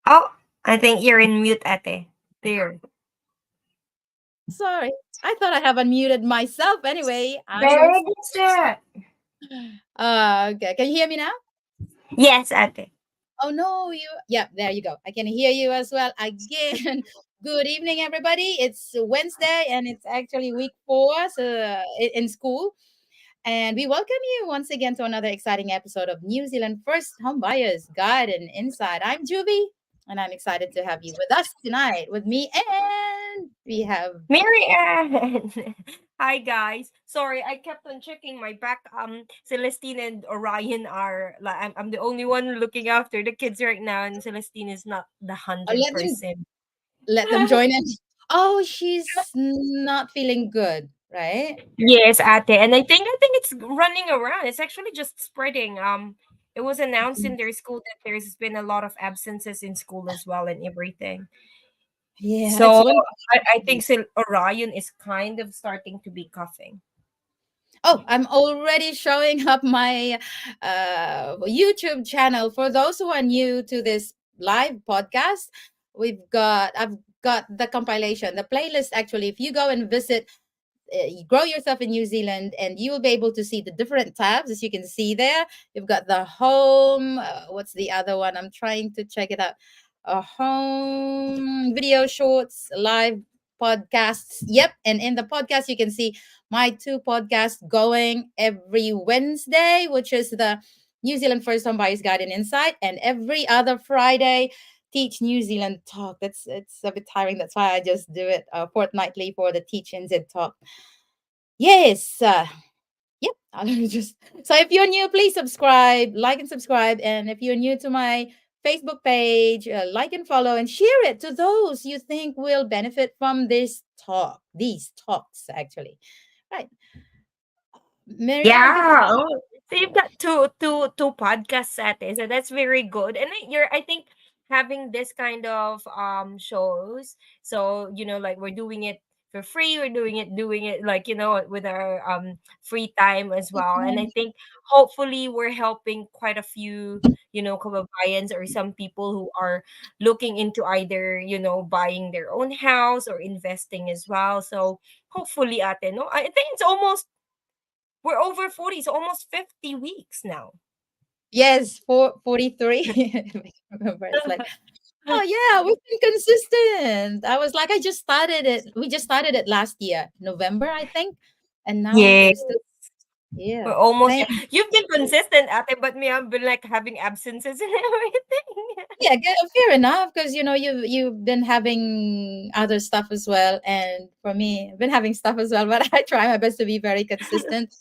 Oh, I think you're in mute, ate. There. Sorry. I thought I have unmuted myself anyway. I know. Very good, sir. Okay. Can you hear me now? Yes, ate. Oh no, yeah, there you go. I can hear you as well again. Good evening, everybody. It's Wednesday and it's actually week 4 so, in school. And we welcome you once again to another exciting episode of New Zealand First Home Buyers Guide and Insight. I'm Juvie, and I'm excited to have you with us tonight with me. And we have Mary Ann. Hi guys. Sorry, I kept on checking my back. Celestine and Orion are like I'm the only one looking after the kids right now, and Celestine is not the oh, hundred percent. let them join in. Oh, she's not feeling good, right? Yes, ate. And I think it's running around. It's actually just spreading. It was announced in their school that there's been a lot of absences in school as well and everything. Yeah, it's So one. I think Orion is kind of starting to be coughing. Oh, I'm already showing up my YouTube channel. For those who are new to this live podcast, I've got the compilation, the playlist. Actually, if you go and visit Grow Yourself in New Zealand, and you will be able to see the different tabs. As you can see there, you've got the home. What's the other one? I'm trying to check it out. Home video shorts, live podcasts. Yep, and in the podcast you can see my 2 podcasts going every Wednesday, which is the New Zealand First Home Buyers Guide and Insight, and every other Friday Teach New Zealand Talk. It's a bit tiring. That's why I just do it fortnightly for the Teach NZ Talk. Yes. Yep. I'll just so if you're new, please subscribe, like and subscribe. And if you're new to my Facebook page, like and follow and share it to those you think will benefit from this talk. These talks, actually. Right. Marianne, Yeah. Oh, so you've got two podcasts at it, so that's very good. And I think having this kind of shows, so like we're doing it for free, we're doing it like with our free time as well. And I think hopefully we're helping quite a few kababayans or some people who are looking into either buying their own house or investing as well. So hopefully ate, no, I think it's almost we're over 40, so almost 50 weeks now. yes, 43. Remember, it's like, oh yeah, we've been consistent. I was like, I just started it. We just started it last year, November, I think. And now Yeah, we're still, we're yeah. almost Thank there. You've been consistent, ate, but me, I've been like having absences and everything. Yeah, fair enough. Because you've been having other stuff as well, and for me, I've been having stuff as well. But I try my best to be very consistent.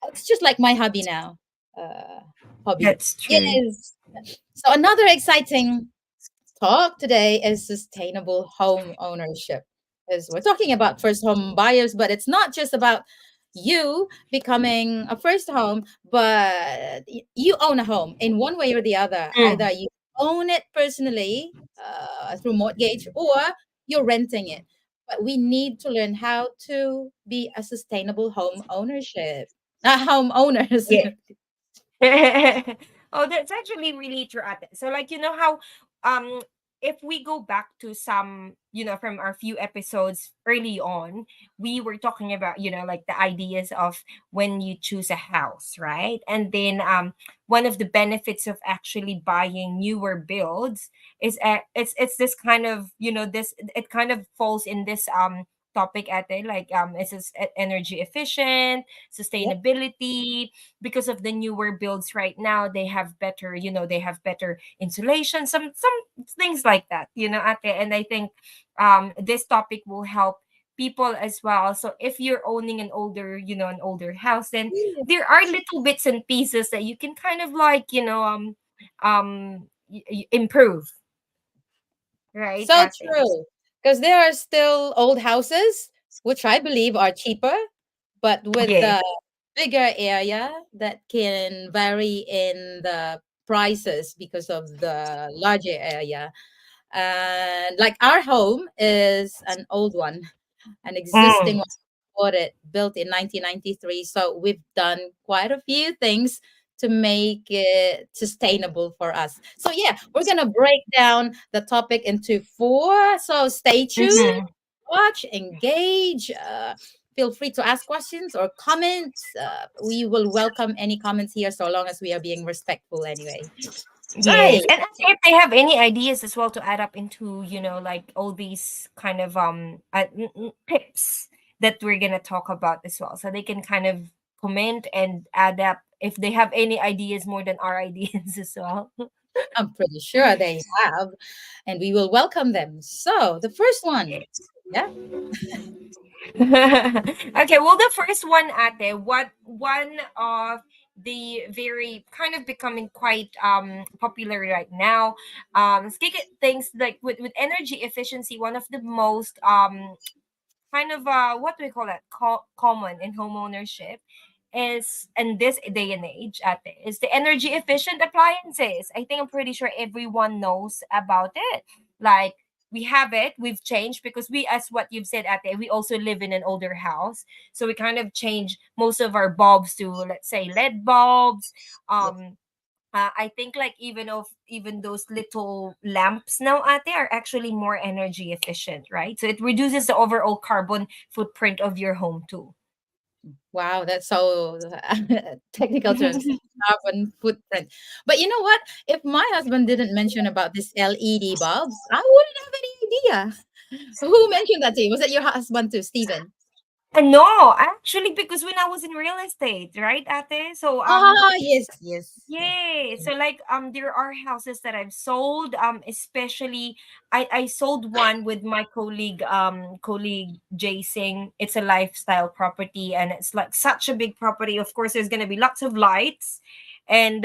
It's just like my hobby now. Uh, Hobby. That's true. Yes. So another exciting talk today is sustainable home ownership. Is we're talking about first home buyers, but it's not just about you becoming a first home, but you own a home in one way or the other. Mm. Either you own it personally through mortgage, or you're renting it. But we need to learn how to be a sustainable home ownership. Home owners. Yeah. Oh, that's actually really true. Ate. So, like, how, um, if we go back to some, from our few episodes early on, we were talking about, like the ideas of when you choose a house, right? And then, one of the benefits of actually buying newer builds is, it's this kind of, this it kind of falls in this topic at it, like it's just energy efficient, Yep. sustainability, because of the newer builds right now. They have better insulation, some things like that, ate. And I think this topic will help people as well. So if you're owning an older house, then there are little bits and pieces that you can kind of like improve, right, So ate? true. Because there are still old houses, which I believe are cheaper, but with Yeah. the bigger area that can vary in the prices because of the larger area. And like our home is an old one, an existing Mm. one, bought it, built in 1993. So we've done quite a few things to make it sustainable for us. So yeah, we're gonna break down the topic into four. So stay tuned, Mm-hmm. watch, engage. Feel free to ask questions or comments. We will welcome any comments here, so long as we are being respectful. Anyway, right? Yes, and if they have any ideas as well to add up into, like all these kind of tips that we're gonna talk about as well, so they can kind of comment and add up if they have any ideas more than our ideas as well. I'm pretty sure they have, and we will welcome them. So the first one, yeah. Okay, well, the first one, ate, what one of the very kind of becoming quite popular right now, things like with energy efficiency, one of the most kind of what do we call that, common in homeownership is, in this day and age, ate, is the energy efficient appliances. I think I'm pretty sure everyone knows about it. Like, we have it, we've changed because we, as what you've said, ate, we also live in an older house, so we kind of change most of our bulbs to, let's say, LED bulbs. Yes. I think, like, even those little lamps now, ate, are actually more energy efficient, right? So it reduces the overall carbon footprint of your home too. Wow, that's so technical terms. Carbon footprint. But you know what? If my husband didn't mention about this LED bulbs, I wouldn't have any idea. Who mentioned that to you? Was it your husband too, Steven? No, actually, because when I was in real estate, right, ate? So Ah, yes, yes, yes. yeah, so like there are houses that I've sold, especially I sold one with my colleague Jay Singh. It's a lifestyle property, and it's like such a big property. Of course, there's gonna be lots of lights, and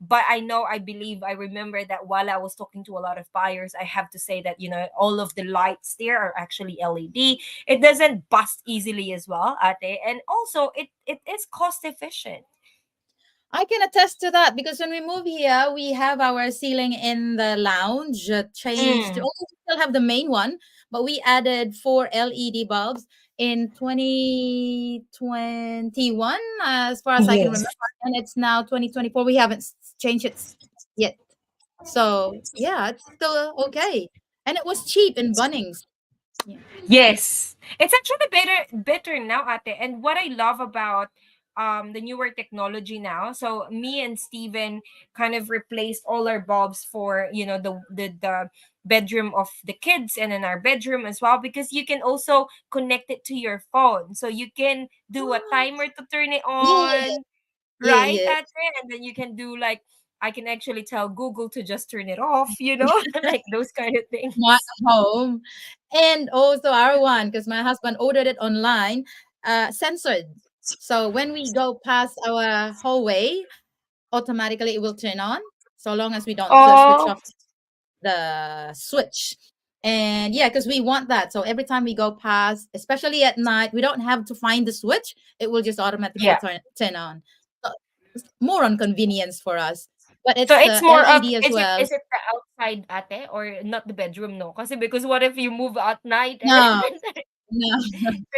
but I believe I remember that while I was talking to a lot of buyers, I have to say that, all of the lights there are actually LED. It doesn't bust easily as well, ate, and also it is cost efficient. I can attest to that because when we moved here, we have our ceiling in the lounge changed. Mm. Oh, we still have the main one, but we added four LED bulbs in 2021, as far as I can Yes. remember, and it's now 2024. We haven't changed it yet. So yeah, it's still okay, and it was cheap in Bunnings. Yeah. Yes. It's actually better now, ate. And what I love about the newer technology now, so me and Steven kind of replaced all our bulbs for, the bedroom of the kids, and in our bedroom as well, because you can also connect it to your phone. So you can do a timer to turn it Yeah, yeah, on, yeah, right, yeah. ate? And then you can do like, I can actually tell Google to just turn it off, like those kind of Smart things. home, and also our one because my husband ordered it online, censored. So when we go past our hallway, automatically it will turn on, so long as we don't switch Oh, off the switch. And yeah, because we want that. So every time we go past, especially at night, we don't have to find the switch. It will just automatically yeah. turn on. So it's more on convenience for us. But So it's it's the more of, LED as is it well. is it the outside, ate, or not the bedroom, no? Kasi because what if you move at night and No, then no,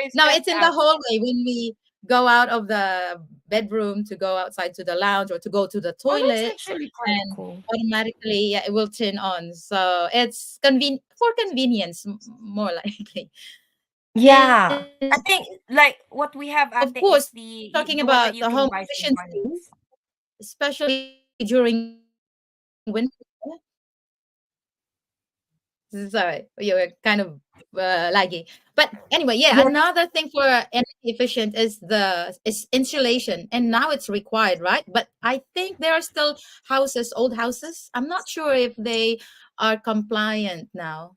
it's no, just it's in the outside? hallway when we go out of the bedroom to go outside to the lounge or to go to the Oh, that's toilet, actually quite and cool. automatically, yeah, it will turn on. So it's for convenience, more likely. And Yeah. I think like what we of have, course, ate, is talking the one about that the you home can buy from efficiency, Bunnings. especially during winter. Sorry, you were kind of laggy. But anyway, yeah, Yeah. another thing for energy efficient is insulation, and now it's required, right? But I think there are still old houses. I'm not sure if they are compliant now.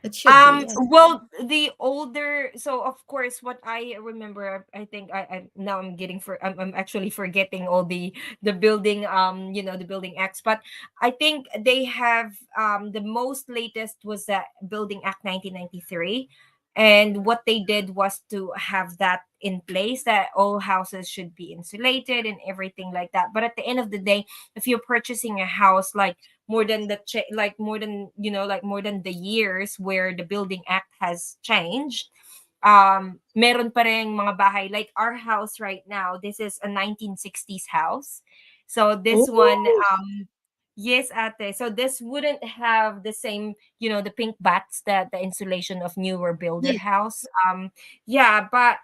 It should be. Well, the older, so of course, what I remember, I think I now I'm getting I'm actually forgetting all the building, the building acts, but I think they have the most latest was the Building Act 1993, and what they did was to have that in place, that all houses should be insulated and everything like that. But at the end of the day, if you're purchasing a house, like more than like more than, like more than the years where the Building Act has changed, meron pa rin mga bahay like our house right now. This is a 1960s house, So this one, Oh, yes, ate. So this wouldn't have the same, the pink bats that the insulation of newer builder yeah. house. Yeah, but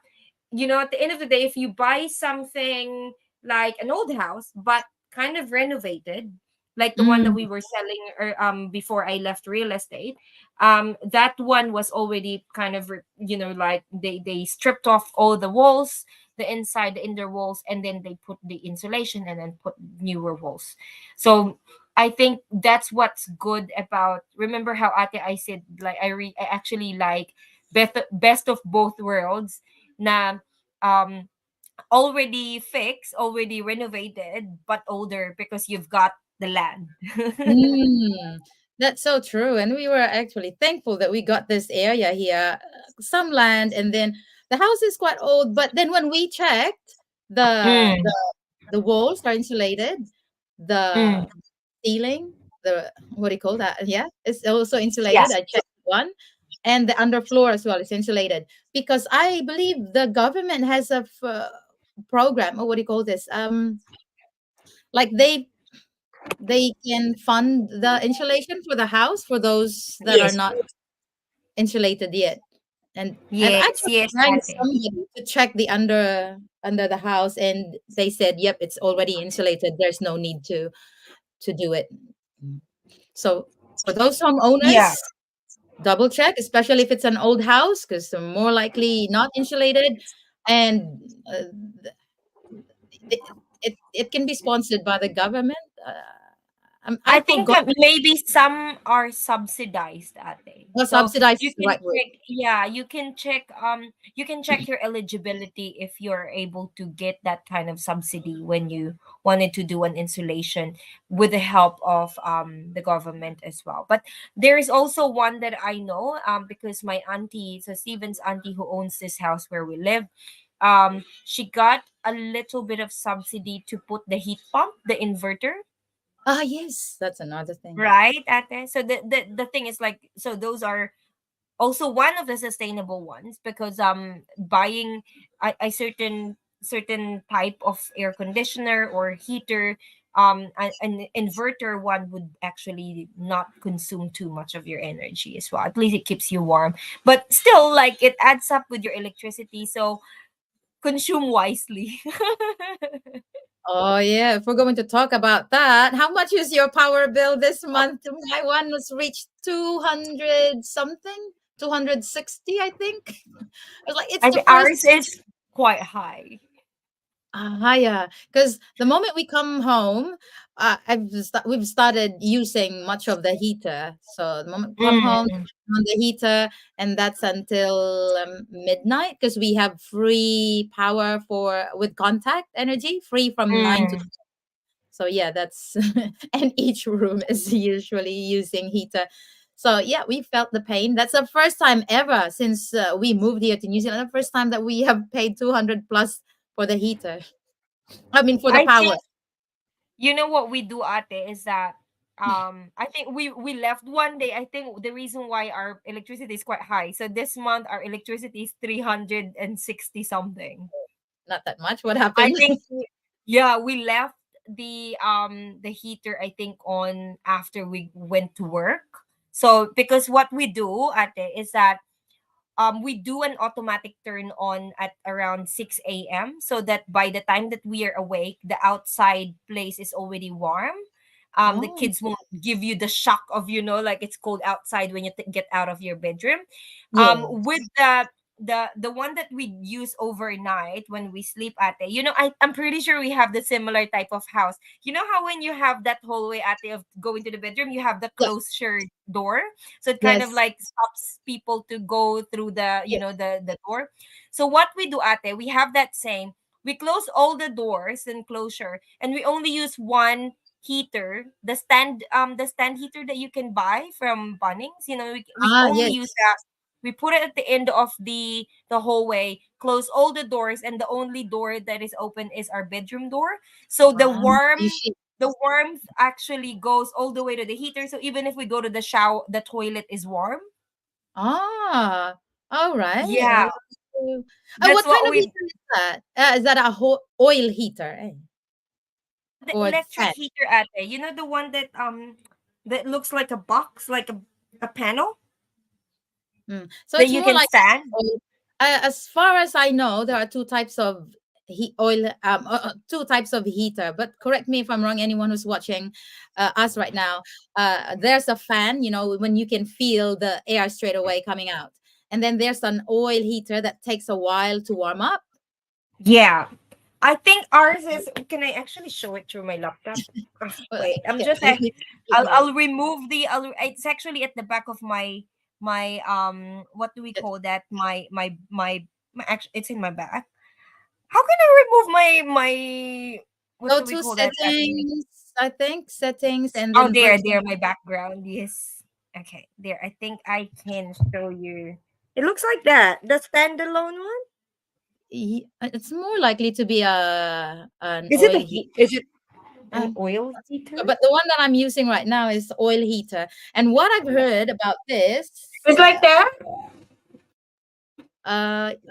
at the end of the day, if you buy something like an old house, but kind of renovated, like the one that Mm, we were selling before I left real estate, that one was already kind of like they stripped off all the walls, the inside, the inner walls, and then they put the insulation and then put newer walls. So I think that's what's good about, remember how ate I said, like I actually like best of both worlds, na um already fixed, already renovated, but older because you've got the land. mm. That's so true. And we were actually thankful that we got this area here, some land, and then the house is quite old. But then when we checked, the Mm, the the walls are insulated, the mm. ceiling, the what do you call that? Yeah, it's also insulated. Yes. I checked one, and the underfloor as well is insulated because I believe the government has a program, or what do you call this? Like they can fund the insulation for the house for those that are Yes. not insulated yet. And I've Yes, actually yes, rang ate. somebody to check the under the house, and they said, "Yep, it's already insulated. There's no need to do it." Mm. So for those Yeah. homeowners, double check, especially if it's an old house, because they're more likely not insulated, and it can be sponsored by the government. I I think forgot. maybe some are subsidized, ate. Well, So subsidized you is the can right word. check, yeah, you can check your eligibility if you're able to get that kind of subsidy when you wanted to do an insulation with the help of the government as well. But there is also one that I know, because my auntie, so Steven's auntie who owns this house where we live, she got a little bit of subsidy to put the heat pump, the inverter. Ah, yes, that's another thing. Right, ate? So the thing is like, so those are also one of the sustainable ones, because buying a certain type of air conditioner or heater, an inverter one would actually not consume too much of your energy as well. At least it keeps you warm, but still, like, it adds up with your electricity, so consume wisely. Oh, yeah. If we're going to talk about that, how much is your power bill this month? My one was reached 200 something, 260, I think. I was like, it's I the think ours first. is quite high. Ah, yeah. Because the moment we come home, we've started using much of the heater. So the moment we come home, Mm, on the heater, and that's until midnight because we have free power for with contact energy, free from 9 to. mm. So yeah, that's and each room is usually using heater. So yeah, we felt the pain. That's the first time ever since we moved here to New Zealand. The first time that we have paid 200 plus for the heater. I mean for the I power. think, what we do, ate, is that I think we left one day. I think the reason why our electricity is quite high. So this month our electricity is 360 something. Not that much. What I happened? think yeah, we left the heater, I think, on after we went to work. So because what we do, ate, is that we do an automatic turn on at around 6 a.m. so that by the time that we are awake, the outside place is already warm. The Oh, kids won't give you the shock of, like it's cold outside when you get out of your bedroom. yes. With the one that we use overnight when we sleep at it, I'm pretty sure we have the similar type of house. You know how when you have that hallway at the of going to the bedroom, you have the Yeah. closure door, so it kind of Yes. like stops people to go through the Yeah. the door. So what we do, ate, we have that same, we close all the doors and closure, and we only use one heater, the stand heater that you can buy from Bunnings. We Ah, only use yes. that. We put it at the end of the hallway, close all the doors, and the only door that is open is our bedroom door. So the Wow. warm You should. the warmth actually goes all the way to the heater. So even if we go to the shower, the toilet is warm. Ah, all Yeah, right. that's What kind what of we heater is that? Is that a oil heater? Eh? The or the electric fan? heater, ate. You know the one that looks like a box, like a panel So that it's you more can like stand. oil. As far as I know, there are two types of two types of heater. But correct me if I'm wrong. Anyone who's watching us right now, there's a fan. You know, when you can feel the air straight away coming out, and then there's an oil heater that takes a while to warm up. Yeah. I think ours is. Can I actually show it through my laptop? Ah, wait, I'm Yeah, just. maybe I'll remove the. It's actually at the back of my What do we call that? My actually, it's in my back. How can I remove my what go do we to call that? settings. I think settings, and Oh, then there, version. my background. Yes. Okay, there. I think I can show you. It looks like that. The standalone one. It's more likely to be a an Is it a oil heat? heater. Is it an I'm oil not too heater? sure, but the one that I'm using right now is oil heater. And what I've heard about this, It's like that.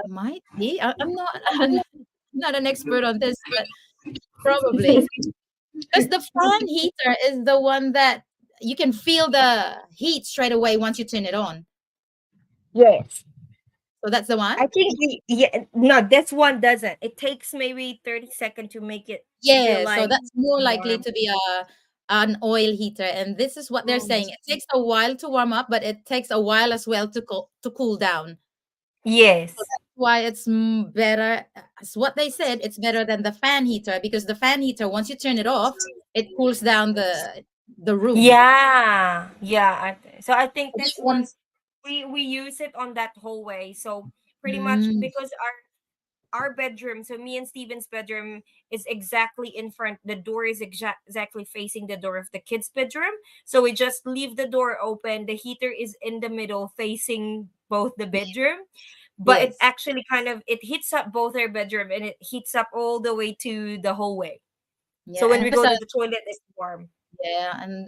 might be. I'm not I'm not an expert on this, but probably because the fan heater is the one that you can feel the heat straight away once you turn it on. Yes. So that's the one. I think yeah, no, this one doesn't. It takes maybe 30 seconds to make it feel Yeah, so like that's more likely warm. to be a an oil heater, and this is what they're Mm. saying. It takes a while to warm up, but it takes a while as well to cool down. So Yes. that's why it's better. As what they said, it's better than the fan heater because the fan heater, once you turn it off, it cools down the room. Yeah. Yeah. So I think So this this one one's we use it on that hallway. So pretty much mm, because our bedroom, so me and Steven's bedroom is exactly in front. The door is exactly facing the door of the kids' bedroom. So we just leave the door open. The heater is in the middle facing both the bedroom. But it yes, actually kind of it heats up both our bedroom and it heats up all the way to the hallway. So yeah, when and we there's go a to the toilet, it's warm.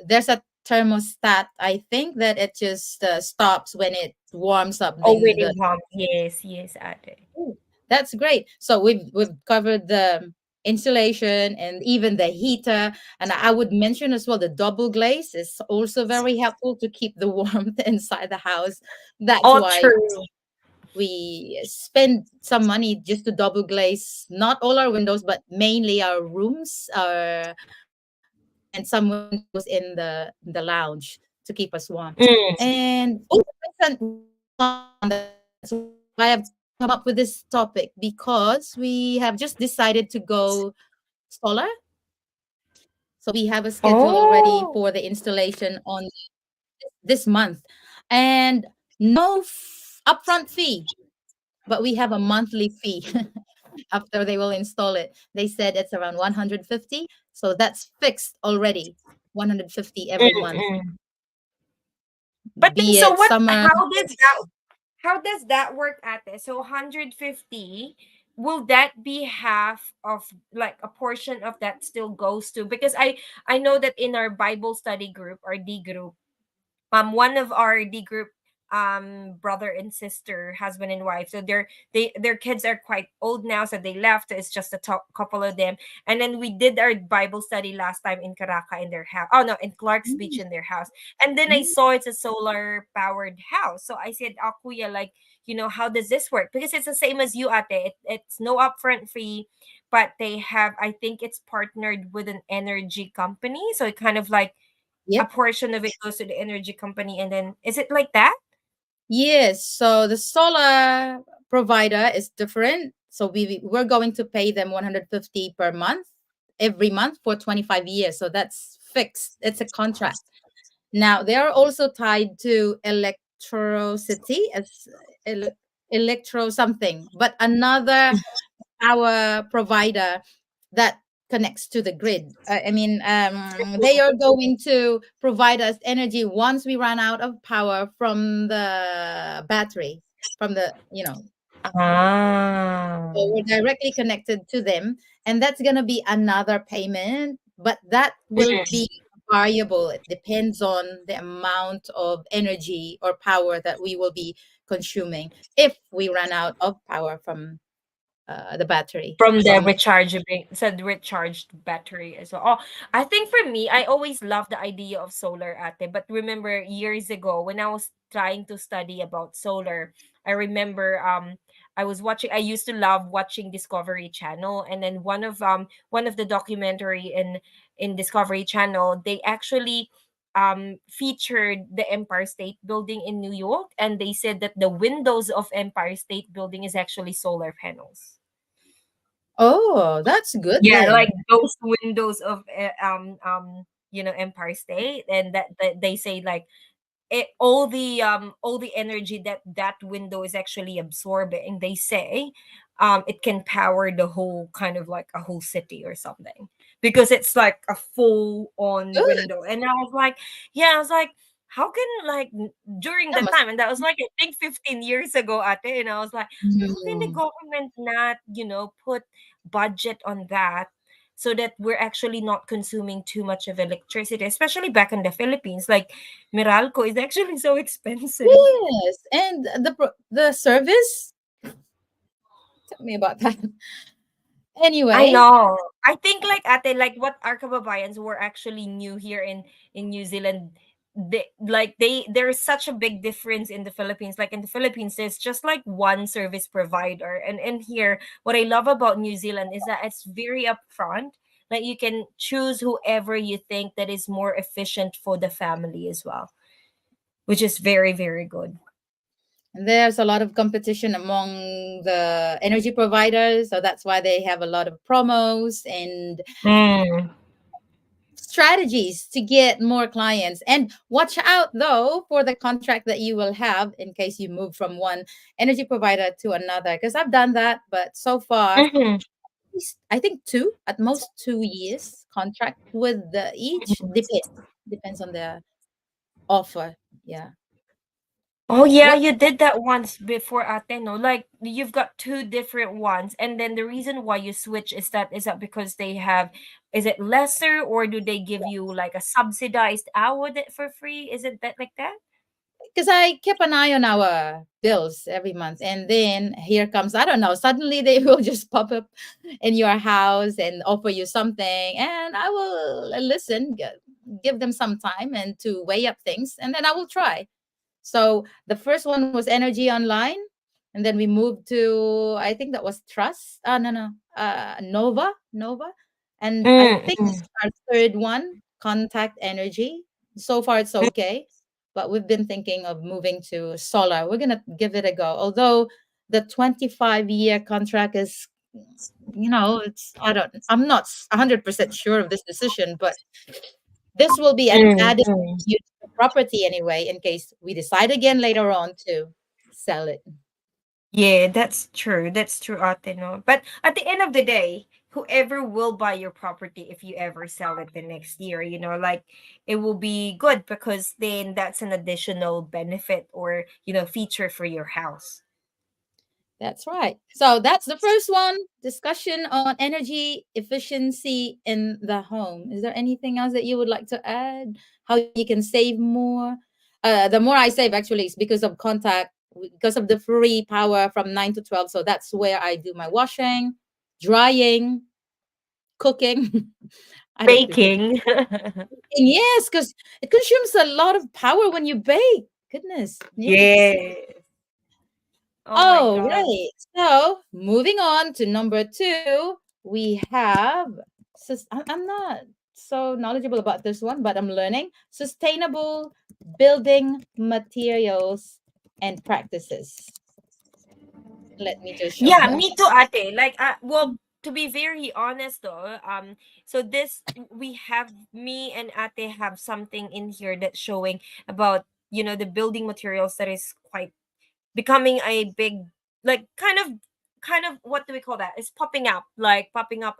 there's a thermostat. I think that it just stops when it warms up. Then Already the warm. Yes, yes, Ate. Ooh, that's great. So we've covered the insulation and even the heater. And I would mention as well the double glaze is also very helpful to keep the warmth inside the house. That's All why true. we spend some money just to double glaze not all our windows, but mainly our rooms, and some windows in the lounge to keep us warm. Mm. And also recent one that's why I've come up with this topic because we have just decided to go solar. So we have a schedule already Oh. for the installation on this month, and no upfront fee, but we have a monthly fee after they will install it. They said it's around 150, so that's fixed already. 150 every month, Mm-mm. But then, be so it what? summer. How does that work, Ate? So 150, will that be half of like a portion of that still goes to? Because I know that in our Bible study group or D group, one of our D group brother and sister, husband and wife, so their kids are quite old now, so they left. It's just a couple of them. And then we did our Bible study last time in Caraca in their house. Oh no, in Clark's Beach Mm, in their house. And then I mm. saw it's a solar powered house, so I said, oh kuya, like, how does this work? Because it's the same as you, ate. It's no upfront fee, but they have, I think it's partnered with an energy company, so it kind of like a Yep. portion of it goes to the energy company, and then is it like that? Yes. So the solar provider is different. So we're going to pay them 150 per month every month for 25 years. So that's fixed. It's a contract. Now they are also tied to electricity as ele- electro something, but another power provider that connects to the grid. I mean, they are going to provide us energy once we run out of power from the battery, from the. Ah. So we're directly connected to them, and that's gonna be another payment, but that will Mm. be variable. It depends on the amount of energy or power that we will be consuming if we run out of power the battery From the from. rechargeable, said recharged battery as well. Oh, I think for me, I always loved the idea of solar ate. But remember years ago when I was trying to study about solar, I remember I used to love watching Discovery Channel, and then one of the documentary in Discovery Channel, they actually featured the Empire State Building in New York, and they said that the windows of Empire State Building is actually solar panels. Oh, that's good Yeah, then. like those windows of Empire State, and that they say like all the energy that that window is actually absorbing, they say it can power the whole kind of like a whole city or something, because it's like a full on Good. window. And I was like, yeah, I was like, how can like during That that must. time, and that was like I think 15 years ago ate, and I was like, how can the Mm. government not put budget on that, so that we're actually not consuming too much of electricity, especially back in the Philippines. Like Meralco is actually so expensive. Yes, and the service. Tell me about that. I Anyway, know. I think like ate, like what our kababayans were actually new here in New Zealand. There's such a big difference in the Philippines. Like in the Philippines, there's just like one service provider, and here, what I love about New Zealand is that it's very upfront. Like you can choose whoever you think that is more efficient for the family as well, which is very very good. there's a lot of competition among the energy providers, so that's why they have a lot of promos and Mm. strategies to get more clients. And watch out though for the contract that you will have in case you move from one energy provider to another. Because I've done that, but so far, Mm-hmm. I think two, at most 2 years contract with the each. Depends on the offer. Yeah. Oh yeah, What? you did that once before ate, no? Like you've got two different ones, and then the reason why you switch is that because they have, is it lesser, or do they give you like a subsidized hour that for free? Is it that like that? Because I kept an eye on our bills every month, and then here comes, I don't know, suddenly they will just pop up in your house and offer you something, and I will listen, give them some time and to weigh up things, and then I will try. So the first one was Energy Online, and then we moved to, I think that was Trust. No, no, Nova, and I Mm, think mm, our third one, Contact Energy. So far, it's mm, okay, but we've been thinking of moving to solar. We're gonna give it a go. Although the 25-year contract is, it's, I'm not 100% sure of this decision, but this will be an mm, added mm. value to the property anyway, in case we decide again later on to sell it. Yeah, that's true. That's true, ate, no? But at the end of the day, whoever will buy your property if you ever sell it the next year, like it will be good, because then that's an additional benefit or, feature for your house. That's right. So that's the first one, discussion on energy efficiency in the home. Is there anything else that you would like to add? How you can save more? The more I save actually is because of contact, because of the free power from 9 to 12. So that's where I do my washing, drying, cooking. I don't do cooking. Baking. Yes, because it consumes a lot of power when you bake. Goodness. Yes. Yeah. Oh my Oh, God. right. So moving on to number two, we have, I'm not so knowledgeable about this one, but I'm learning sustainable building materials and practices. Let me just show Yeah, my. me too, ate. Like, well, to be very honest though, so this we have me and ate have something in here that's showing about the building materials that is quite becoming a big, like kind of what do we call that? It's popping up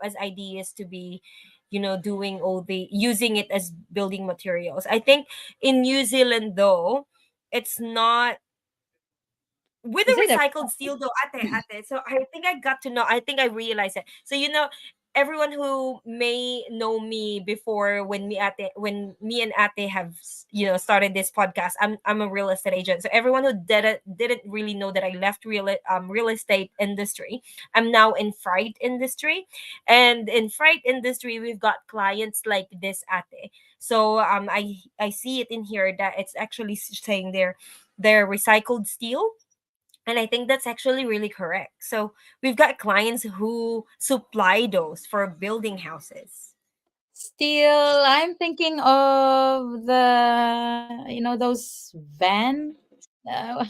as ideas to be, doing all the using it as building materials. I think in New Zealand though, it's not with Is the it a recycled steel though, ate. So I think I got to know, I think I realized it. So everyone who may know me before, when me and Ate have started this podcast, I'm a real estate agent. So everyone who didn't really know that I left real estate industry, I'm now in freight industry. And in freight industry, we've got clients like this Ate. So I see it in here that it's actually saying they're recycled steel, and I think that's actually really correct. So we've got clients who supply those for building houses. Still, I'm thinking of those van. Uh,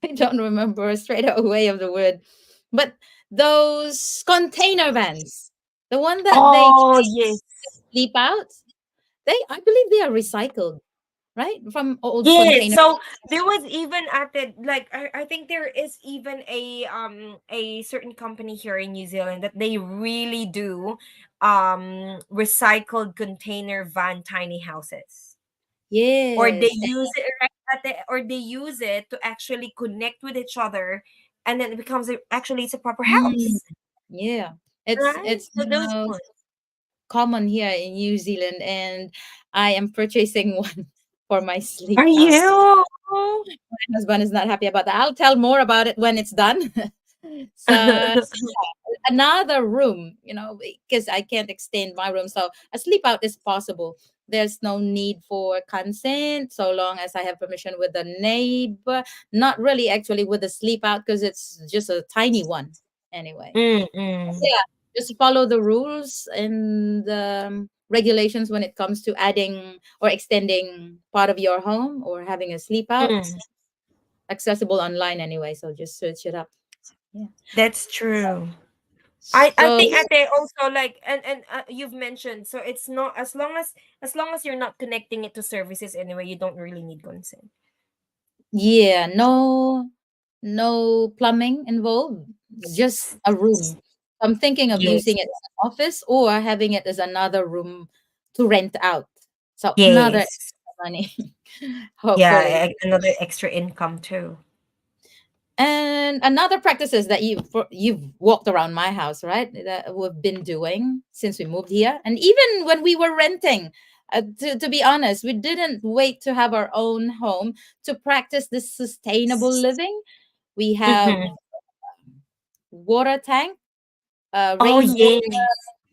I don't remember straight away of the word, but those container vans, the one that they Oh yes. sleep out, I believe they are recycled, right? From old Yes. container. So there was even at the like I think there is even a certain company here in New Zealand that they really do recycled container van tiny houses. Or they Yes. use it right or they use it to actually connect with each other, and then it becomes actually it's a proper Mm, house. yeah. It's Right? it's So those now ones. common here in New Zealand, and I am purchasing one for my sleep Are out. you? My husband is not happy about that. I'll tell more about it when it's done. So another room, because I can't extend my room. So a sleep out is possible. There's no need for consent so long as I have permission with the neighbor. Not really actually with the sleep out because it's just a tiny one. Anyway. Mm-mm. Yeah. Just follow the rules and regulations when it comes to adding or extending part of your home or having a sleep out. Mm. Accessible online anyway, so just search it up. Yeah. That's true. I So think at they also like and you've mentioned, so it's not as long as you're not connecting it to services anyway, you don't really need consent. yeah, no plumbing involved. It's just a room. I'm thinking of Yes. using it as an office or having it as another room to rent out. So another Yes. money, Yeah, hopefully. another extra income too. And another practices that you've walked around my house, right? That we've been doing since we moved here, and even when we were renting. To be honest, we didn't wait to have our own home to practice this sustainable living. We have Mm-hmm. water tank, Oh rainwater yes.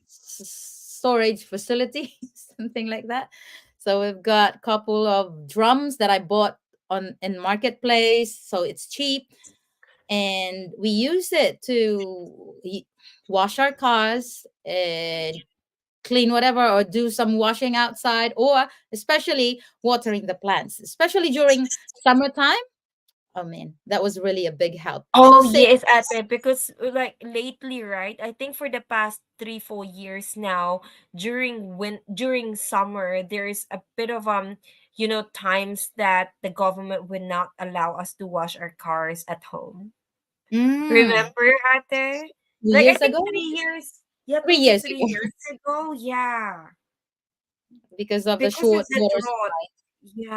storage facility, something like that. So we've got couple of drums that I bought on in marketplace, so it's cheap, and we use it to wash our cars and clean whatever or do some washing outside, or especially watering the plants, especially during summertime. Oh man, that was really a big help. Oh Say yes, ate, because like lately, right? I think for the past 3 4 years now, during summer, there's a bit of times that the government would not allow us to wash our cars at home. mm, Remember, ate? Like I 2 years think ago, 3 years, yeah, 3 years ago, 2 to 3 years ago, yeah, because of the because of short the water drought. supply.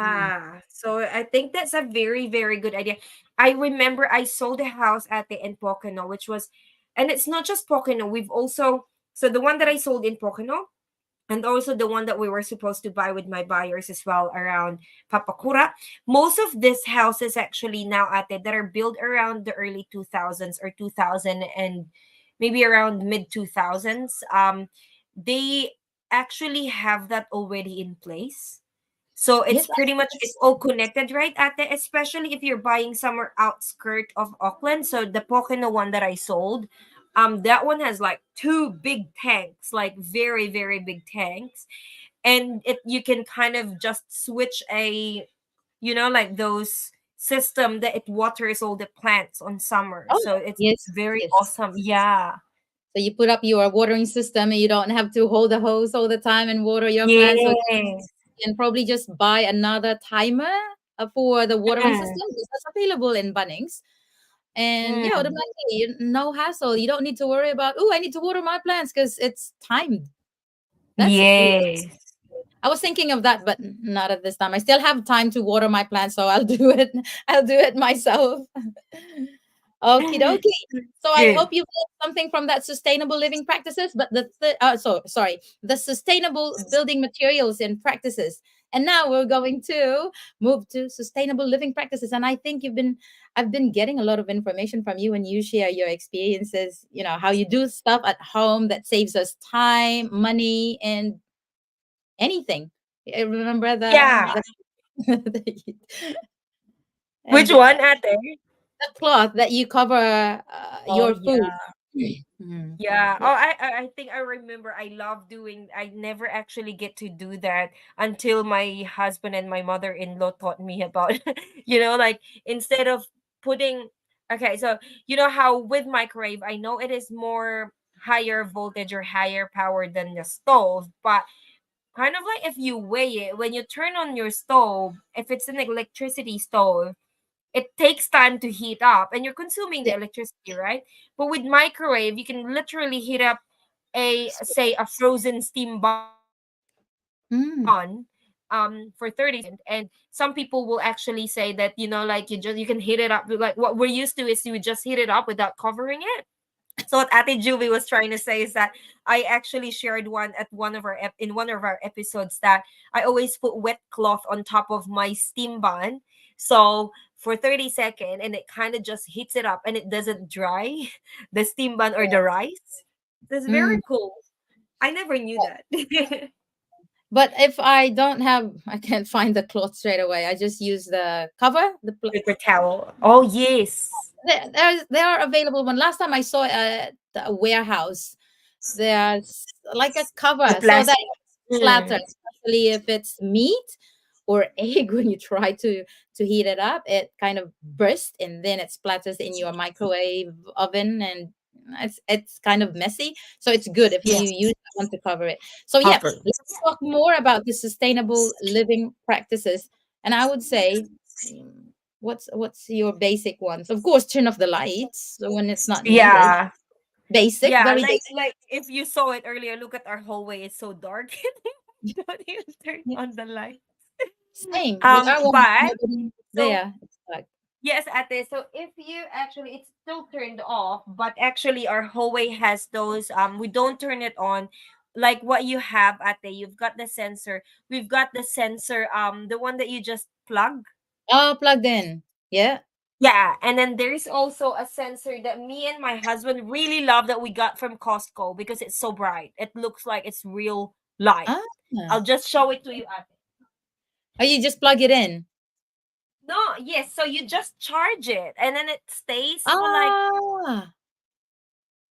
Mm. Yeah. So I think that's a very, very good idea. I remember I sold a house at the in Pocono, which was, and it's not just Pocono. We've also, so the one that I sold in Pocono, and also the one that we were supposed to buy with my buyers as well around Papakura. Most of these houses actually now at it that are built around the early 2000s or 2000 and maybe around mid 2000s. They actually have that already in place, so it's Yes, pretty much it's all connected, right? At the, especially if you're buying somewhere outskirt of Auckland. So the Pocono one that I sold, that one has like two big tanks, like very, very big tanks. And it you can kind of just switch like those system that it waters all the plants on summer. oh So it's yes, very yes. awesome. Yeah. So you put up your watering system and you don't have to hold the hose all the time and water your plants. So Yes. you can probably just buy another timer for the watering Mm, system. That's available in Bunnings. And yeah, mm. automatically, no hassle. You don't need to worry about, oh, I need to water my plants because it's timed. That's really, Yes. I was thinking of that, but not at this time. I still have time to water my plants, so I'll do it. I'll do it myself. Okie dokie. So I Good. hope you've learned something from that sustainable living practices, but sorry, the sustainable building materials and practices. And now we're going to move to sustainable living practices. And I think I've been getting a lot of information from you when you share your experiences, how you do stuff at home that saves us time, money, and anything. Remember Yeah. the and Which one, Ate? the cloth that you cover Oh your food. yeah. Mhm. Yeah. Yeah. Oh, I think I remember. I love doing. I never actually get to do that until my husband and my mother-in-law taught me about. Like instead of putting. Okay, so you know how with microwave, I know it is more higher voltage or higher power than the stove, but kind of like if you weigh it, when you turn on your stove, if it's an electricity stove, it takes time to heat up and you're consuming the Yeah. electricity, right? But with microwave, you can literally heat up a say a frozen steam bun Mm. for 30 seconds, and some people will actually say that like you can heat it up, like what we're used to is you would just heat it up without covering it. So what Ate Julie was trying to say is that I actually shared one at in one of our episodes that I always put wet cloth on top of my steam bun. So for 30 seconds, and it kind of just heats it up and it doesn't dry the steam bun or the rice. That's Mm. very cool. I never knew that. But if I don't have, I can't find the cloth straight away. I just use the cover. Paper towel. Oh yes. They are available. When last time I saw a warehouse, there's like a The cover so that plastic. it splatters, Mm. especially if it's meat or egg. When you try to heat it up, it kind of bursts and then it splatters in your microwave oven, and it's kind of messy. So it's good if you Yes. use that one to cover it. So yeah, Copper. let's talk more about the sustainable living practices. And I would say, mm, what's your basic ones? Of course, turn off the lights when it's not needed. Yeah. Basic, Yeah, very like basic. like if you saw it earlier, look at our hallway. It's so dark. Don't even turn Yeah, on the light. same with our one. But Nobody so there. It's like, yes, Ate. So if you actually, it's still turned off, but actually our hallway has those. We don't turn it on, like what you have, Ate. You've got the sensor. We've got the sensor. The one that you just plug. oh, plugged in. Yeah. Yeah, and then there's also a sensor that me and my husband really love that we got from Costco because it's so bright. It looks like it's real light. Ah. I'll just show it to you, Ate. Oh, you just plug it in. No, yes, so you just charge it and then it stays for like, Ah.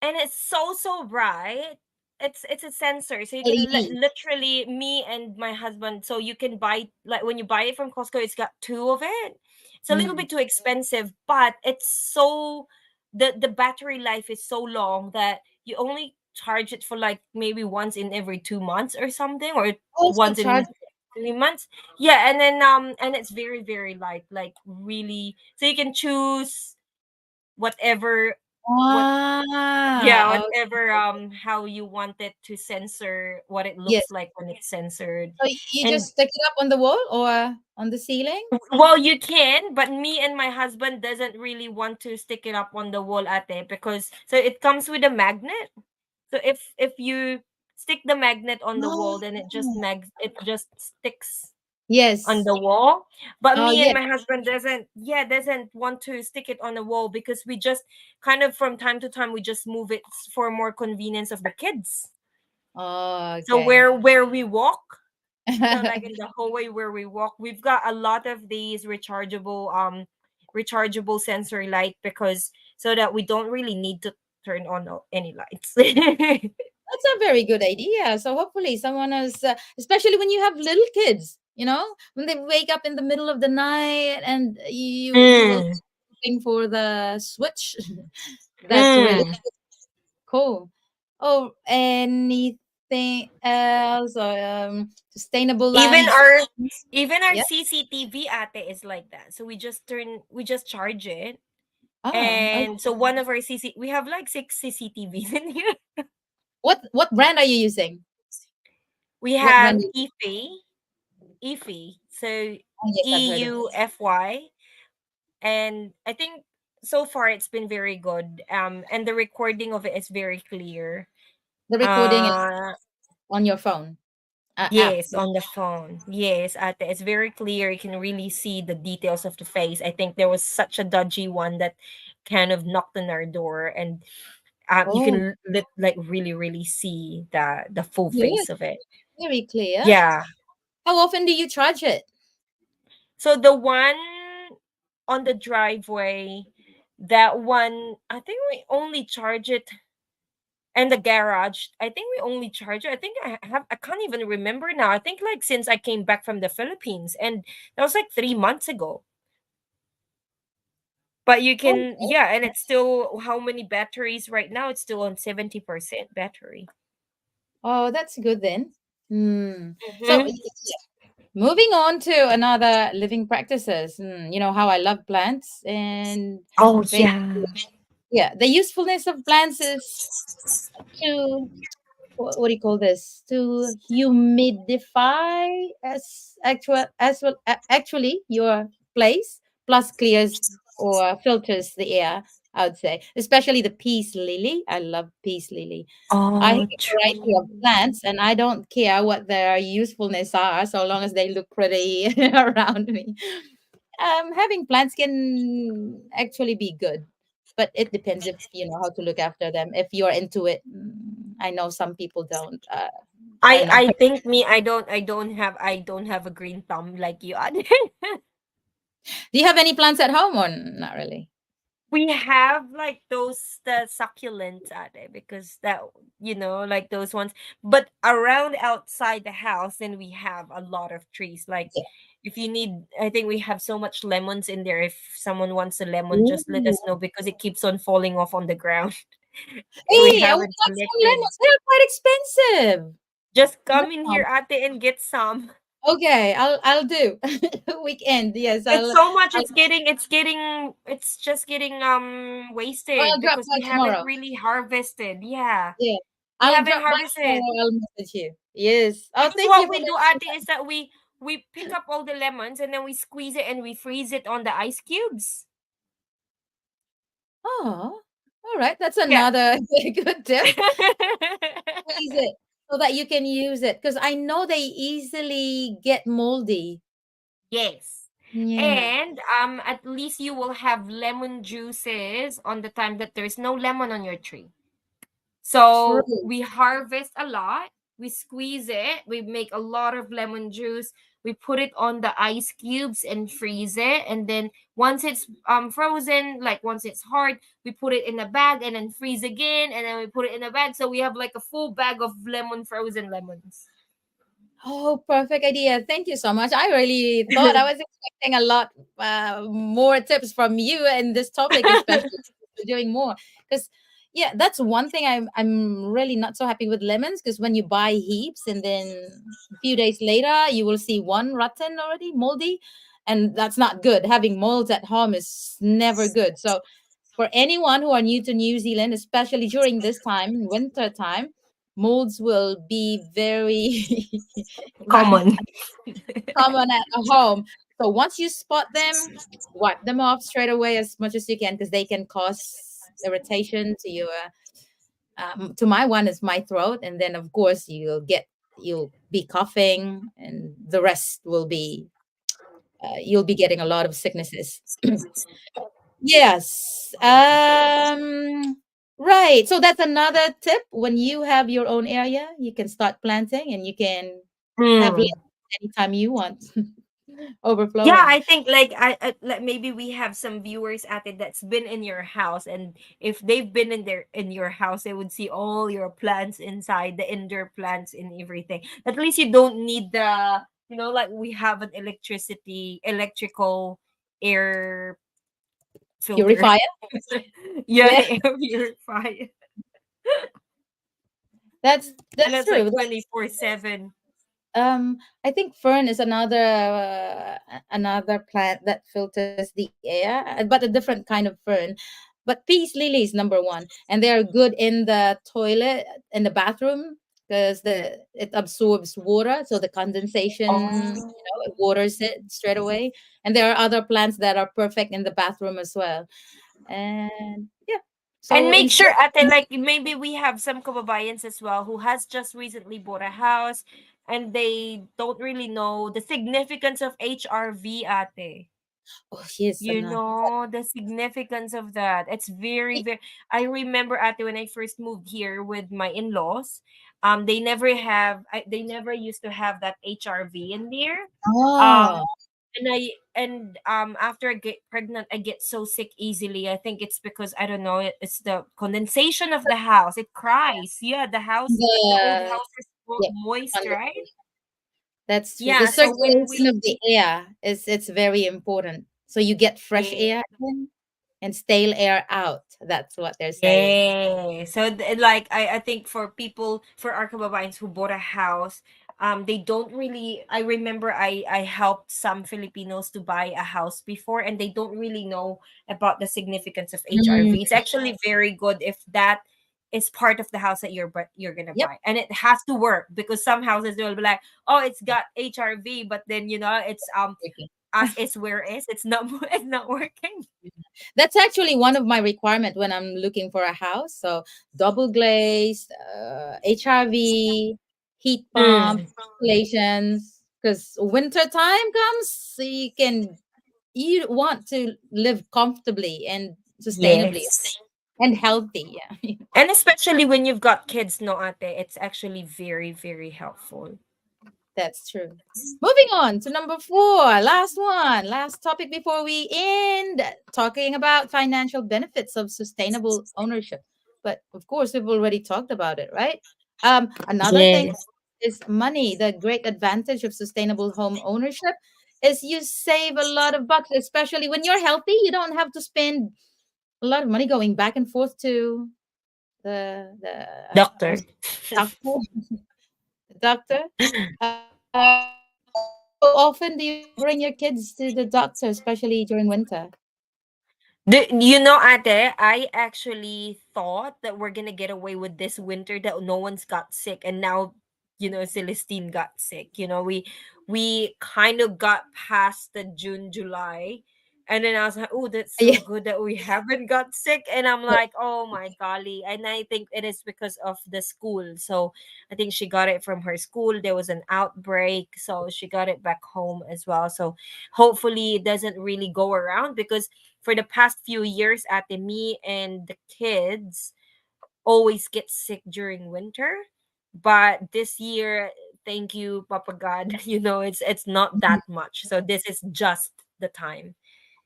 and it's so bright. It's a sensor, so you can LED. literally me and my husband. So you can buy, like when you buy it from Costco, it's got two of it. It's a little Mm. bit too expensive, but it's so the battery life is so long that you only charge it for like maybe once in every 2 months or something, or Also once in charge. 3 months. Yeah, and then and it's very light, like really. So you can choose whatever what yeah, Ah. whatever how you want it to censor what it Yes. looks like when it's censored. So you And just stick it up on the wall or on the ceiling? well, you can, but me and my husband doesn't really want to stick it up on the wall, ate, because so it comes with a magnet. So if you stick the magnet on the wall, then Oh. it just sticks on Yes. the wall. But Oh, me and yeah. my husband doesn't want to stick it on the wall because we just kind of from time to time we just move it for more convenience of the kids. Oh, So okay. where we walk, so like in the hallway where we walk, we've got a lot of these rechargeable sensory light because so that we don't really need to turn on any lights. That's a very good idea. So hopefully someone is, especially when you have little kids, when they wake up in the middle of the night and you will Mm, looking for the switch. That's really mm. cool. Oh, anything else? Sustainable Even lands. our even our Yeah. CCTV ate is like that. So we just charge it. Oh, okay. And so one of our we have like six CCTVs in here. What brand are you using? We What have brand? EFI. So Oh, yes, I've heard of it. EUFY. And I think so far it's been very good. And the recording of it is very clear. The recording is Uh on your phone app. yes, on the phone. Yes, ate, it's very clear. You can really see the details of the face. I think there was such a dodgy one that kind of knocked on our door, and you Oh, can like really see the full yes, face of it. very clear. Yeah. How often do you charge it? So the one on the driveway, that one, I think we only charge it, and the garage, I think we only charge it. I think I can't even remember now. I think like since I came back from the Philippines, and that was like 3 months ago. But you Oh, can, yeah, and it's still how many batteries right now? It's still on 70% battery. oh, that's good then. Hmm. So Mm-hmm. moving on to another living practices. You know how I love plants and Oh basically, yeah. yeah, the usefulness of plants is to what do you call this? To humidify as well actually your place plus clears or filters the air. I would say, especially the peace lily. I love peace lily. I have Oh, a variety of true. plants, and I don't care what their usefulness are, so long as they look pretty around me. Having plants can actually be good, but it depends if you know how to look after them. If you're into it, I know some people don't. I don't know. I think me, I don't have a green thumb like you. Ate. Do you have any plants at home or not really? We have like those the succulents at it, because that, like those ones. But around outside the house, then we have a lot of trees. Like Yeah. if you need, I think we have so much lemons in there. If someone wants a lemon, just let Ooh. us know, because it keeps on falling off on the ground. We Hey, I would haven't want some collected. lemons. They're quite expensive. Just No. come in here, ate, and get some. Okay, I'll do weekend. Yes, It's so much. I'll It's just getting I'll wasted drop because by we haven't tomorrow. really harvested. Yeah. Yeah, We I'll haven't drop by harvested. tomorrow. I'll message you. Yes. Oh, Because thank you what for we do, mentioning Ate, is that we pick up all the lemons, and then we squeeze it and we freeze it on the ice cubes. Oh, all right. That's Yeah. another good tip. Freeze it so that you can use it because I know they easily get moldy. Yes. Yeah, And at least you will have lemon juices on the time that there's no lemon on your tree. So true. we harvest a lot, we squeeze it, we make a lot of lemon juice, we put it on the ice cubes and freeze it. And then once it's frozen, like once it's hard, we put it in a bag and then freeze again, and then we put it in a bag. So we have like a full bag of frozen lemons. Oh, perfect idea. Thank you so much. I really thought I was expecting a lot more tips from you in this topic, especially for doing more. Because yeah, that's one thing I'm really not so happy with lemons because when you buy heaps and then a few days later you will see one rotten already, moldy, and that's not good. Having molds at home is never good. So for anyone who are new to New Zealand, especially during this time, winter time, molds will be very Common. common at home. So once you spot them, wipe them off straight away as much as you can because they can cause irritation to your to my one is my throat, and then of course you'll be coughing, and the rest will be you'll be getting a lot of sicknesses. Yes. Right. So that's another tip. When you have your own area, you can start planting and you can have Mm. lemons anytime you want. Yeah, Overflowing. I think like maybe we have some viewers at it that's been in your house, and if they've been in your house, they would see all your plants inside, the indoor plants and everything. At least you don't need the, like we have an electrical air filter. Purifier. Yeah, Yeah, air purifier. And that's that's like true. 24/7. I think fern is another plant that filters the air, but a different kind of fern. But peace lily is number one, and they are good in the toilet, in the bathroom, because the it absorbs water, so the condensation, Oh. it waters it straight away. And there are other plants that are perfect in the bathroom as well. And yeah, And so make instead, sure, ate, like maybe we have some kababayans as well who has just recently bought a house and they don't really know the significance of HRV, ate. oh yes, You Anna. know the significance of that. It's very, very. I remember, ate, when I first moved here with my in-laws, they never they never used to have that HRV in there. Um, Oh, and after I get pregnant, I get so sick easily. I think it's because I don't know. It's the condensation of the house. It cries. Yeah, the old the house is yeah, moist, right? wonderful. That's true. The Yeah. So when circulation we of the air is it's very important. So you get fresh air in and stale air out. That's what they're saying. yeah. So like I think for people, for our kababayans who bought a house, they don't really, I remember I helped some Filipinos to buy a house before and they don't really know about the significance of Mm, HRV. It's actually very good if that is part of the house that you're gonna yep. buy. And it has to work because some houses will be like, oh, it's got HRV, but then it's Okay. as is where is. It's not it's not working. That's actually one of my requirement when I'm looking for a house. So double glazed, HRV, heat pump, Mm. installations. Because winter time comes, so you want to live comfortably and sustainably Yes. and healthy. Yeah. And especially when you've got kids, no ate, it's actually very, very helpful. That's true. Moving on to number four, last one, last topic before we end talking about financial benefits of sustainable ownership. But of course, we've already talked about it, right? Another thing Yes. is money. The great advantage of sustainable home ownership is you save a lot of bucks, especially when you're healthy. You don't have to spend a lot of money going back and forth to the Doctor. doctor. Doctor. How often do you bring your kids to the doctor, especially during winter? You know, Ate, I actually thought that we're gonna get away with this winter that no one's got sick, and now, Celestine got sick. We kind of got past the June, July, and then I was like, oh, that's so Yeah, good that we haven't got sick. And I'm like, oh my golly. And I think it is because of the school. So I think she got it from her school. There was an outbreak, so she got it back home as well. So hopefully it doesn't really go around because for the past few years, ate, me and the kids always get sick during winter. But this year, thank you, Papa God, it's not that much. So this is just the time.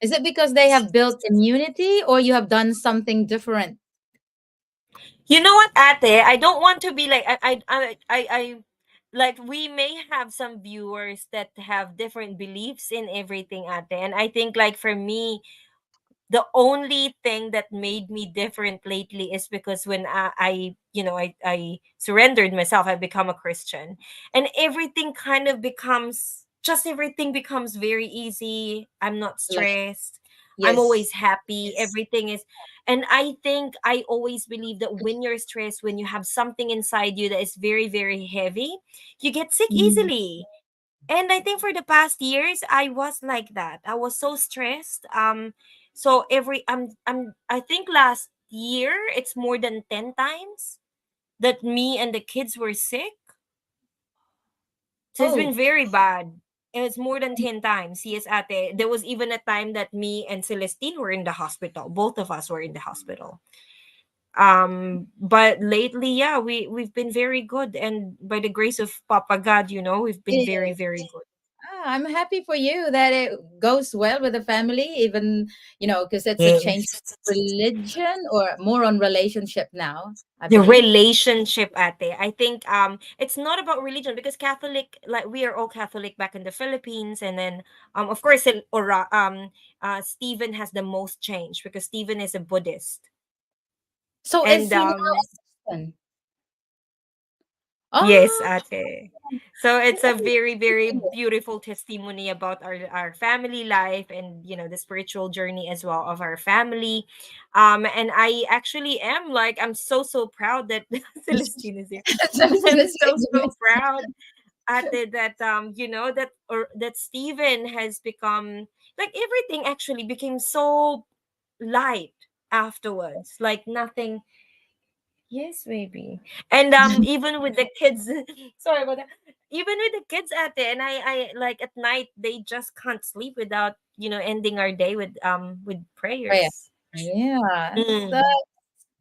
is it because they have built immunity or you have done something different? You know what, ate? I don't want to be like like we may have some viewers that have different beliefs in everything, ate. And I think like for me, the only thing that made me different lately is because when I surrendered myself, I become a Christian, and everything becomes very easy. I'm not Like, stressed. I'm always yes. happy. Everything is, and I think I always believe that when you're stressed, when you have something inside you that is very, very heavy, you get sick Mm. easily. And I think for the past years I was like that. I was so stressed. So every I think last year it's more than 10 times that me and the kids were sick. So it's been Oh, very bad. And it's more than 10 times. Yes, ate. There was even a time that me and Celestine were in the hospital. Both of us were in the hospital. But lately, yeah, we've been very good, and by the grace of Papa God, we've been very, yeah. very good. I'm happy for you that it goes well with the family, even, because it's a change Yes. of religion or more on relationship now, I The believe. relationship, ate. I think it's not about religion because Catholic, like we are all Catholic back in the Philippines, and then of course Stephen has the most change because Stephen is a Buddhist. So is And he now a Christian? yes, Oh, ate. So it's a very, very beautiful testimony about our family life and the spiritual journey as well of our family. And I actually am like I'm so proud that Celestine is here. I'm so proud at it that that Steven has become like everything actually became so light. afterwards, like nothing. Yes, maybe. And even with the kids, sorry about that. Even with the kids at it, and I like at night they just can't sleep without, ending our day with Prayer. prayers. Yeah, it's Mm.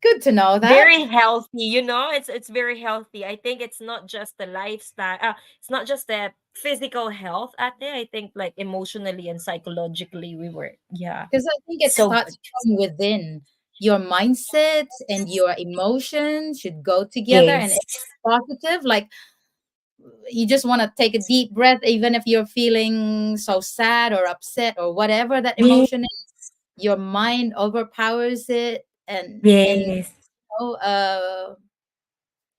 good to know that. Very healthy, it's very healthy. I think it's not just the lifestyle, it's not just the physical health at it. I think like emotionally and psychologically we were, yeah, Because I think it so good. starts from within. Your mindset and your emotions should go together, and Yes. it's positive. Like you just want to take a deep breath, even if you're feeling so sad or upset or whatever that Yes. emotion is. Your mind overpowers it, and Yes.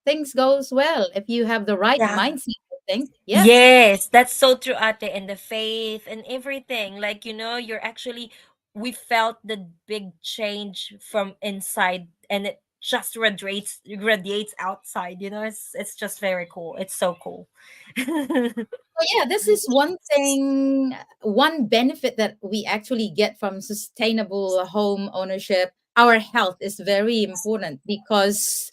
things goes well if you have the right Yeah. mindset. I think. Yep. Yes, that's so true, Ate, and the faith and everything. Like, you're actually, we felt the big change from inside, and it just radiates outside. It's just very cool. It's so cool. Oh, yeah, this is one thing, one benefit that we actually get from sustainable home ownership. Our health is very important because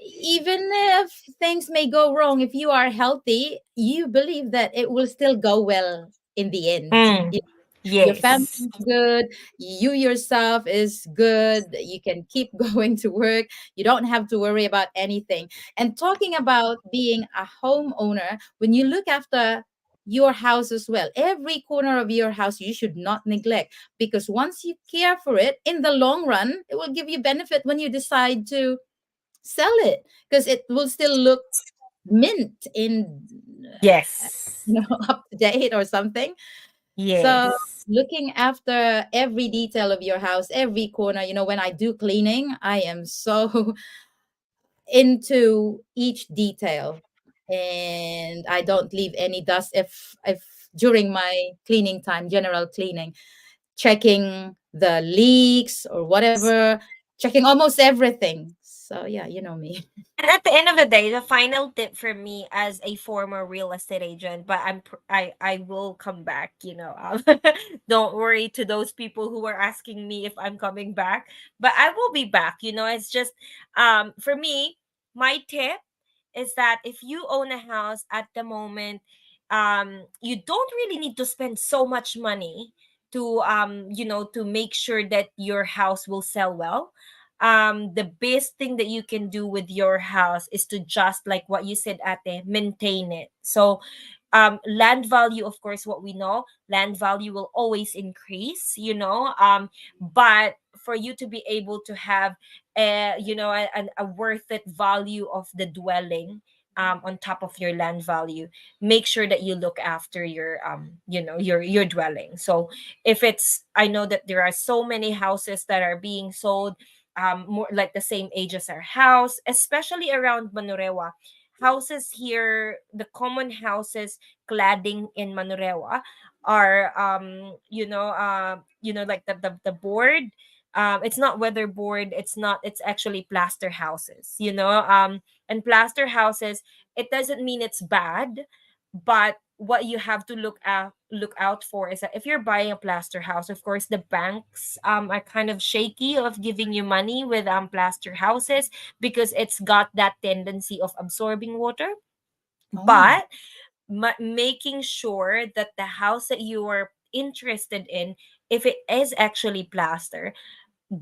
even if things may go wrong, if you are healthy, you believe that it will still go well in the end. Mm. Your family Yes. is good, you yourself is good, you can keep going to work, you don't have to worry about anything. And talking about being a homeowner, when you look after your house as well, every corner of your house you should not neglect, because once you care for it, in the long run it will give you benefit when you decide to sell it, because it will still look mint in Yes. up to date or something. So Yes. looking after every detail of your house, every corner, when I do cleaning, I am so into each detail, and I don't leave any dust if during my cleaning time, general cleaning, checking the leaks or whatever, checking almost everything. So yeah, you know me. And at the end of the day, the final tip for me as a former real estate agent, but I will come back. Don't worry to those people who are asking me if I'm coming back, but I will be back. It's just for me, my tip is that if you own a house at the moment, you don't really need to spend so much money to make sure that your house will sell well. The best thing that you can do with your house is to just like what you said, ate, maintain it. So land value, of course, what we know, land value will always increase, but for you to be able to have a worth it value of the dwelling, on top of your land value, make sure that you look after your dwelling. So if it's, I know that there are so many houses that are being sold more like the same age as our house, especially around Manurewa. Houses here, the common houses cladding in Manurewa are like the board. It's not weatherboard, it's actually plaster houses, and plaster houses, it doesn't mean it's bad, but what you have to look out for is that if you're buying a plaster house, of course the banks are kind of shaky of giving you money with plaster houses because it's got that tendency of absorbing water. Oh. But making sure that the house that you are interested in, if it is actually plaster,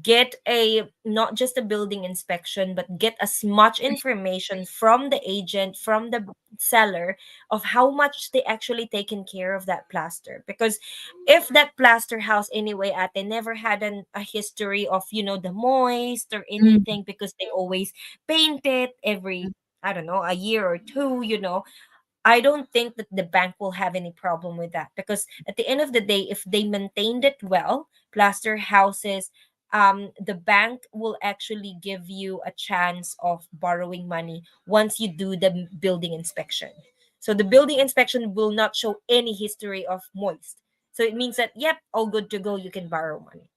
get a not just a building inspection, but get as much information from the agent, from the seller, of how much they actually taken care of that plaster. Because if that plaster house anyway at they never had a history of the moist or Mm. anything, because they always paint it every, I don't know, a year or two, I don't think that the bank will have any problem with that, because at the end of the day, if they maintained it well, plaster houses, the bank will actually give you a chance of borrowing money once you do the building inspection. So the building inspection will not show any history of moist. So it means that, yep, all good to go. You can borrow money.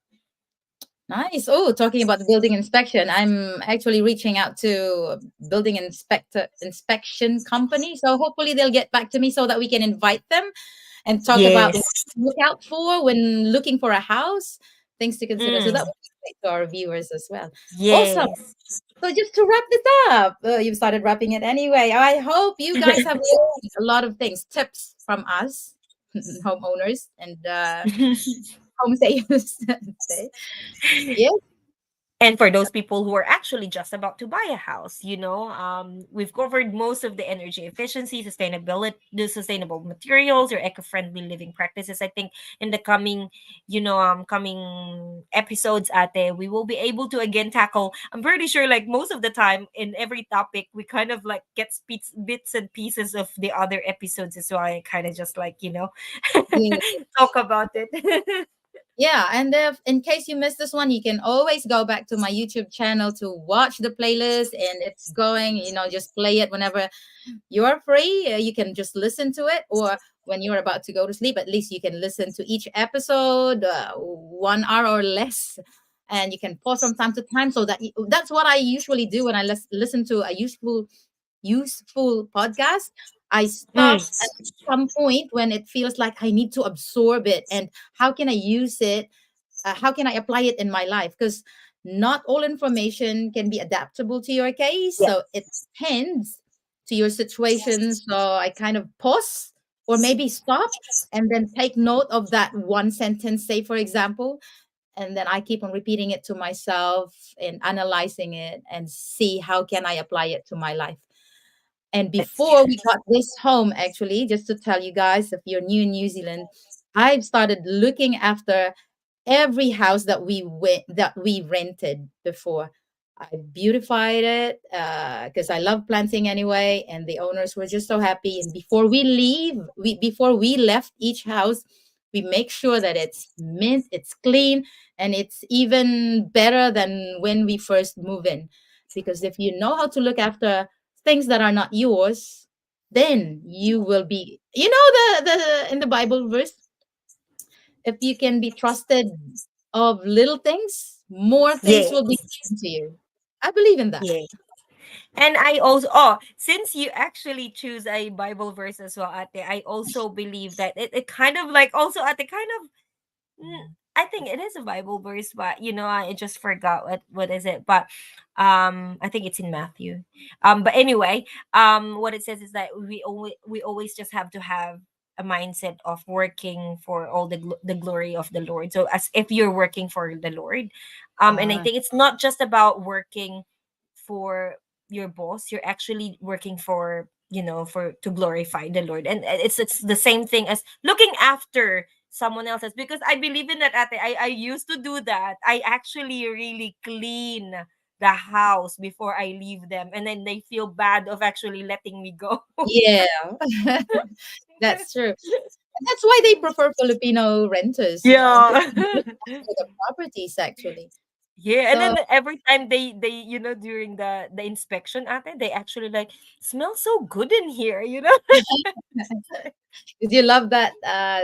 Nice. Oh, talking about the building inspection, I'm actually reaching out to building inspection company. So hopefully they'll get back to me so that we can invite them and talk about Yes. what to look out for when looking for a house, things to consider. So that Mm. would be to our viewers as well. Awesome. Yes. So just to wrap this up, you've started wrapping it anyway. I hope you guys have learned a lot of things, tips from us, homeowners and home sayers. Say, yeah, And for those people who are actually just about to buy a house, we've covered most of the energy efficiency, sustainability, the sustainable materials, or eco-friendly living practices. I think in the coming episodes, ate, we will be able to again tackle. I'm pretty sure, like most of the time in every topic, we kind of like get bits and pieces of the other episodes as well. I kind of just like yeah. talk about it. Yeah, and if in case you missed this one, you can always go back to my YouTube channel to watch the playlist, and it's going. Just play it whenever you're free. You can just listen to it, or when you're about to go to sleep, at least you can listen to each episode, 1 hour or less, and you can pause from time to time. So that's what I usually do when I listen to a useful podcast. I Mm, stop at some point when it feels like I need to absorb it, and how can I use it? How can I apply it in my life? Because not all information can be adaptable to your case, yeah. so it depends to your situation. So I kind of pause or maybe stop and then take note of that one sentence, say for example, and then I keep on repeating it to myself and analyzing it and see how can I apply it to my life. And That's before true. we got this home, actually, just to tell you guys, if you're new in New Zealand, I've started looking after every house that we rented before. I beautified it because I love planting anyway, and the owners were just so happy. And before we left each house, we make sure that it's mint, it's clean, and it's even better than when we first move in. Because if you know how to look after things that are not yours, then you will be, the in the Bible verse, if you can be trusted of little things, more things Yeah. will be given to you. I believe in that. Yeah. And since you actually choose a Bible verse as well, Ate, I also believe that it kind of like also at the kind of I think it is a Bible verse, but I just forgot what is it. But I think it's in Matthew. But anyway, what it says is that we always just have to have a mindset of working for all the glory of the Lord. So as if you're working for the Lord, and I Ah, think it's not just about working for your boss. You're actually working for for to glorify the Lord, and it's the same thing as looking after someone else's, because I believe in that, ate. I used to do that. I actually really clean the house before I leave them, and then they feel bad of actually letting me go. yeah, that's true. And that's why they prefer Filipino renters, because Yeah. they look after the properties actually. Yeah, and So then every time they during the inspection, ate, they actually like smell so good in here. did you love that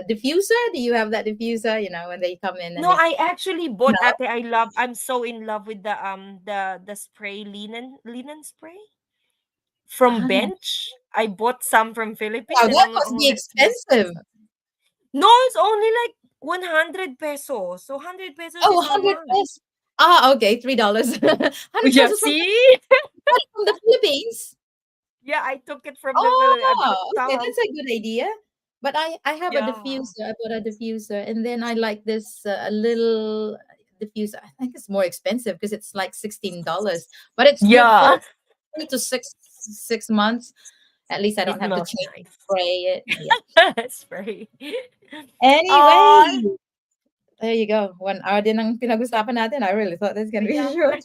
diffuser? Do you have that diffuser? When they come in and No, they I actually bought, no? ate. I'm so in love with the spray, linen spray from Ah, Bench. I bought some from Philippines, wow, and that I'm like, must oh, be it smells expensive. no, it's only like 100 pesos. So 100 pesos Oh, is how 100 much? pesos. Ah, okay, $3. 100 Yeah, pesos from see? the Philippines. Yeah, I took it from the Philippines. I bought Oh, okay, some. that's a good idea. But I have a Yeah. diffuser. I bought a diffuser, and then I like this a little diffuser. I think it's more expensive because it's like $16, but it's good for Yeah. 3 to 6 months. At least I It don't have to smells change nice. spray it. Yeah. Spray. Anyway, Oh, there you go. 1 hour din ang pinag-usapan natin. I really thought this was gonna be yeah. short.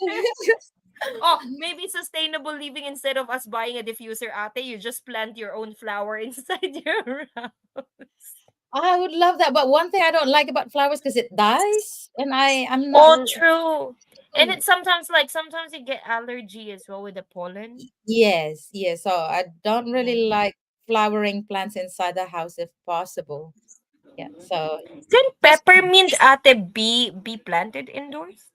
Oh, maybe sustainable living, instead of us buying a diffuser, ate, you just plant your own flower inside your house. I would love that, but one thing I don't like about flowers because it dies, and I'm not. Oh, true. And it's sometimes you get allergy as well with the pollen. Yes, yes. So I don't really like flowering plants inside the house if possible. Yeah. So Can just peppermint, ate, be planted indoors?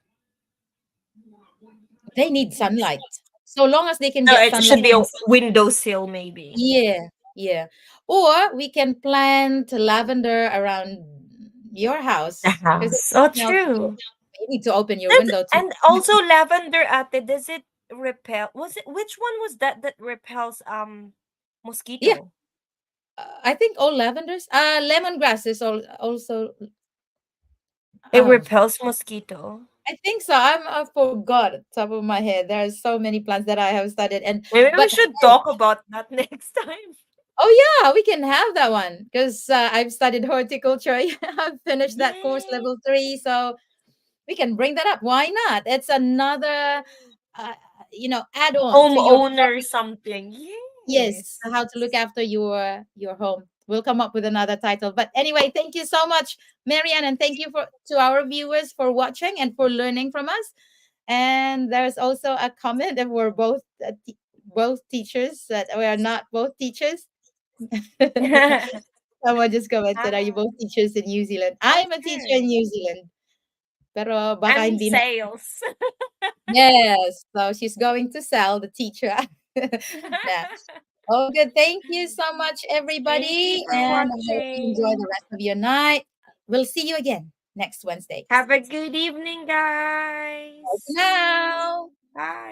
they need sunlight. So long as they can No, get it sunlight. should be a windowsill, maybe. Yeah, yeah. Or we can plant lavender around your The house because it house. Oh, smells good. true. You need to open your Does, window too. and also lavender ate, does it repel? Was it, which one was that that repels Yeah, mosquito? I think all lavenders. Lemongrass is also. It Um, repels mosquito. I think so. I forgot top of my head. There are so many plants that I have studied, and Maybe we but should talk about that next time. oh yeah, we can have that one because I've studied horticulture. I've finished that course Yay! level 3, so we can bring that up. Why not? It's another, uh, add-on to your Homeowner something. yes, Yes. how to look after your home. We'll come up with another title. But anyway, thank you so much, Marianne, and thank you for to our viewers for watching and for learning from us. And there's also a comment that we're both teachers, that we are not both teachers. Someone just commented, "Are you Ah, both teachers in New Zealand?" I'm a teacher in okay. New Zealand, pero baka I'm hindi na. sales. Yes, so she's going to sell the teacher. Nah. Oh, good. Thank you so much, Thank you everybody, for and I hope you enjoy the watching. rest of your night. We'll see you again next Wednesday. Have a good evening, Bye for guys. now. Bye.